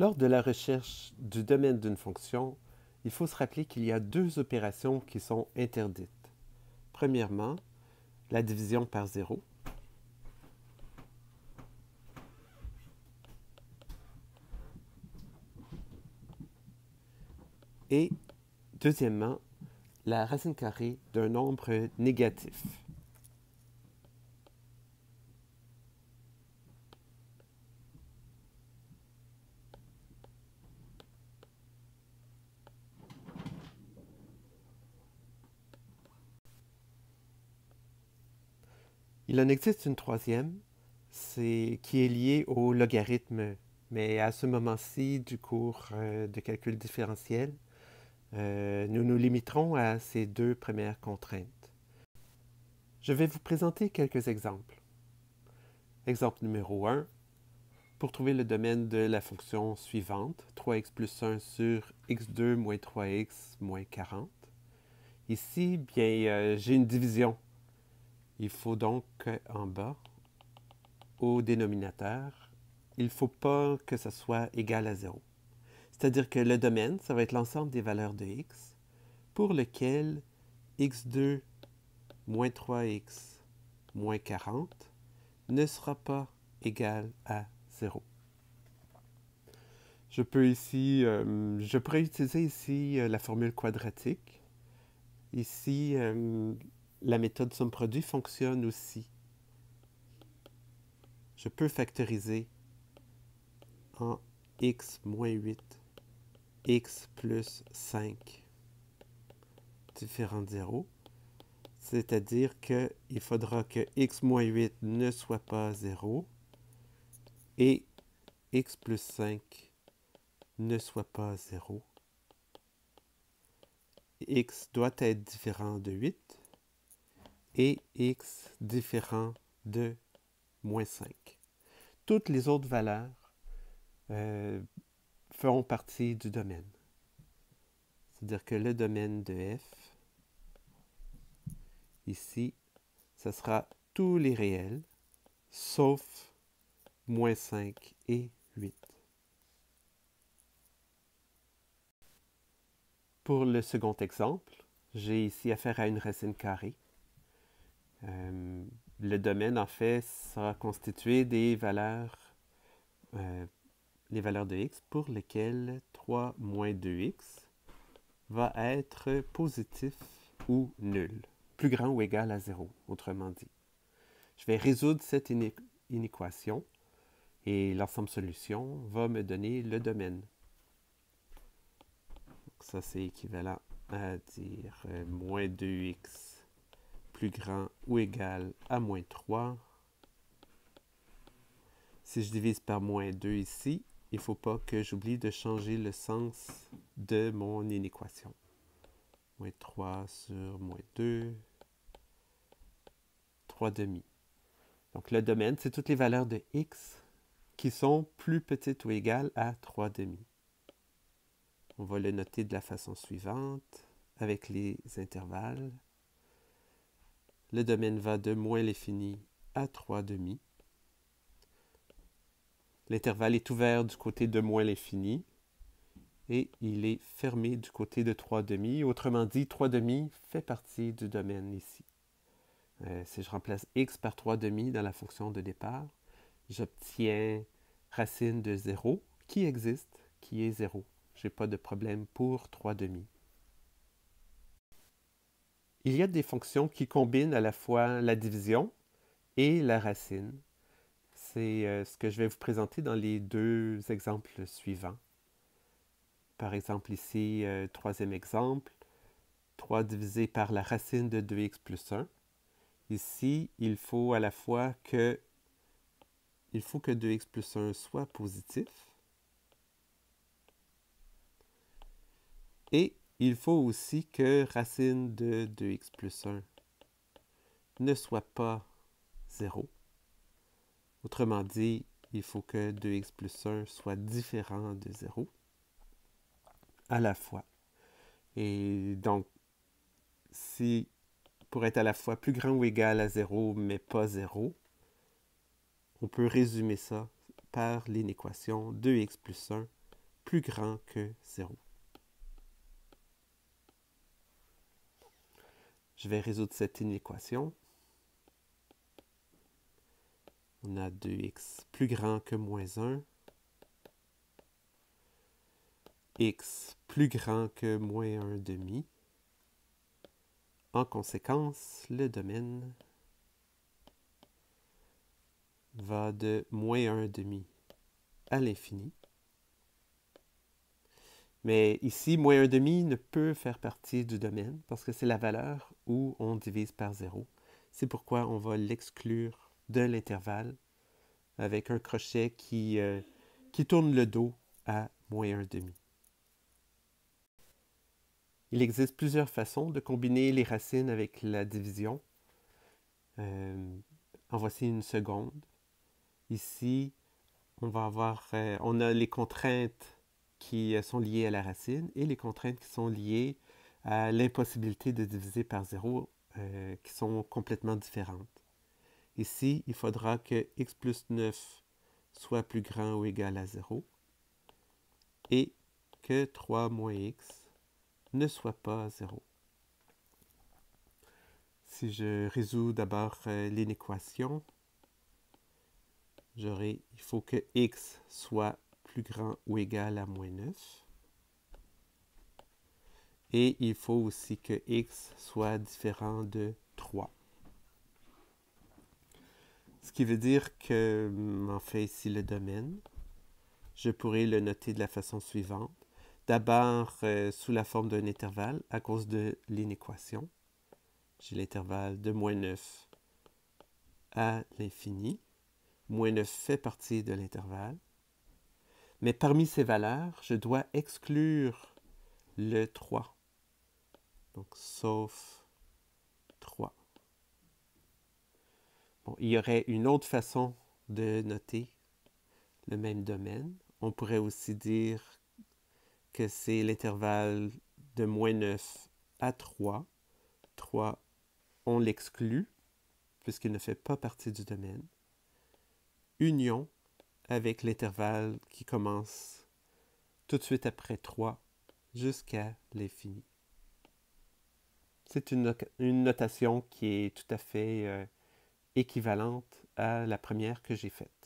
Lors de la recherche du domaine d'une fonction, il faut se rappeler qu'il y a deux opérations qui sont interdites. Premièrement, la division par zéro. Et deuxièmement, la racine carrée d'un nombre négatif. Il en existe une troisième, qui est liée au logarithme, mais à ce moment-ci du cours de calcul différentiel, nous nous limiterons à ces deux premières contraintes. Je vais vous présenter quelques exemples. Exemple numéro 1. Pour trouver le domaine de la fonction suivante, 3x plus 1 sur x2 moins 3x moins 40. Ici, bien, j'ai une division. Il faut donc en bas, au dénominateur, il ne faut pas que ça soit égal à 0. C'est-à-dire que le domaine, ça va être l'ensemble des valeurs de x, pour lequel x2 moins 3x moins 40 ne sera pas égal à 0. Je pourrais utiliser ici la formule quadratique. Ici, la méthode somme-produit fonctionne aussi. Je peux factoriser en x moins 8, x plus 5 différent de 0. C'est-à-dire qu'il faudra que x moins 8 ne soit pas 0 et x plus 5 ne soit pas 0. X doit être différent de 8 et x différent de moins 5. Toutes les autres valeurs feront partie du domaine. C'est-à-dire que le domaine de f, ici, ce sera tous les réels, sauf moins 5 et 8. Pour le second exemple, j'ai ici affaire à une racine carrée. Le domaine, en fait, sera constitué des valeurs, les valeurs de x pour lesquelles 3 moins 2x va être positif ou nul, plus grand ou égal à 0, autrement dit. Je vais résoudre cette inéquation et l'ensemble solution va me donner le domaine. Donc ça, c'est équivalent à dire moins 2x plus grand ou égal à moins 3. Si je divise par moins 2 ici, il ne faut pas que j'oublie de changer le sens de mon inéquation. Moins 3 sur moins 2, 3 demi. Donc le domaine, c'est toutes les valeurs de x qui sont plus petites ou égales à 3 demi. On va le noter de la façon suivante, avec les intervalles. Le domaine va de moins l'infini à 3 demi. L'intervalle est ouvert du côté de moins l'infini et il est fermé du côté de 3 demi. Autrement dit, 3 demi fait partie du domaine ici. Si je remplace x par 3 demi dans la fonction de départ, j'obtiens racine de 0 qui existe, qui est 0. Je n'ai pas de problème pour 3 demi. Il y a des fonctions qui combinent à la fois la division et la racine. C'est ce que je vais vous présenter dans les deux exemples suivants. Par exemple, ici, troisième exemple, 3 divisé par la racine de 2x plus 1. Ici, il faut à la fois que 2x plus 1 soit positif et il faut aussi que racine de 2x plus 1 ne soit pas 0. Autrement dit, il faut que 2x plus 1 soit différent de 0 à la fois. Et donc, si pour être à la fois plus grand ou égal à 0, mais pas 0, on peut résumer ça par l'inéquation 2x plus 1 plus grand que 0. Je vais résoudre cette inéquation. On a 2x plus grand que moins 1. X plus grand que moins 1 demi. En conséquence, le domaine va de moins 1 demi à l'infini. Mais ici, moins 1 demi ne peut faire partie du domaine parce que c'est la valeur où on divise par 0. C'est pourquoi on va l'exclure de l'intervalle avec un crochet qui tourne le dos à moins 1 demi. Il existe plusieurs façons de combiner les racines avec la division. En voici une seconde. Ici, on a les contraintes qui sont liées à la racine et les contraintes qui sont liées à l'impossibilité de diviser par 0 qui sont complètement différentes. Ici, il faudra que x plus 9 soit plus grand ou égal à 0 et que 3 moins x ne soit pas 0. Si je résous d'abord l'inéquation, il faut que x soit plus grand ou égal à moins 9. Et il faut aussi que x soit différent de 3. Ce qui veut dire que, en fait, ici le domaine, je pourrais le noter de la façon suivante. D'abord, sous la forme d'un intervalle, à cause de l'inéquation. J'ai l'intervalle de moins 9 à l'infini. Moins 9 fait partie de l'intervalle. Mais parmi ces valeurs, je dois exclure le 3. Donc, sauf 3. Bon, il y aurait une autre façon de noter le même domaine. On pourrait aussi dire que c'est l'intervalle de moins 9 à 3. 3, on l'exclut, puisqu'il ne fait pas partie du domaine. Union avec l'intervalle qui commence tout de suite après 3 jusqu'à l'infini. C'est une notation qui est tout à fait équivalente à la première que j'ai faite.